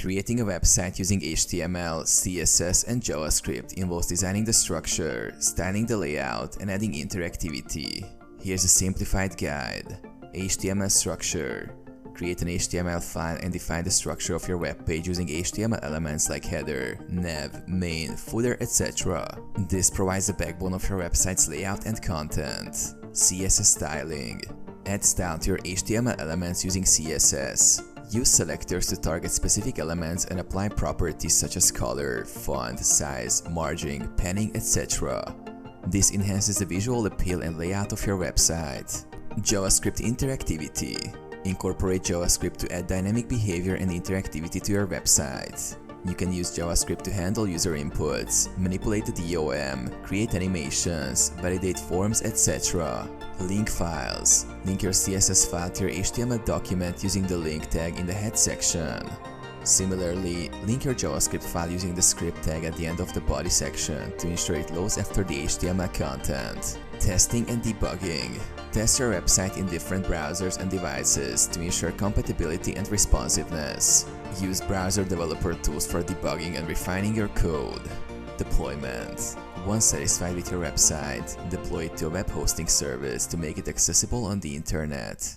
Creating a website using HTML, CSS, and JavaScript involves designing the structure, styling the layout, and adding interactivity. Here's a simplified guide. HTML structure. Create an HTML file and define the structure of your web page using HTML elements like header, nav, main, footer, etc. This provides the backbone of your website's layout and content. CSS styling. Add style to your HTML elements using CSS. Use selectors to target specific elements and apply properties such as color, font, size, margin, panning, etc. This enhances the visual appeal and layout of your website. JavaScript interactivity. Incorporate JavaScript to add dynamic behavior and interactivity to your website. You can use JavaScript to handle user inputs, manipulate the DOM, create animations, validate forms, etc. Link files. Link your CSS file to your HTML document using the link tag in the head section. Similarly, link your JavaScript file using the script tag at the end of the body section to ensure it loads after the HTML content. Testing and debugging. Test your website in different browsers and devices to ensure compatibility and responsiveness. Use browser developer tools for debugging and refining your code. Deployment. Once satisfied with your website, deploy it to a web hosting service to make it accessible on the internet.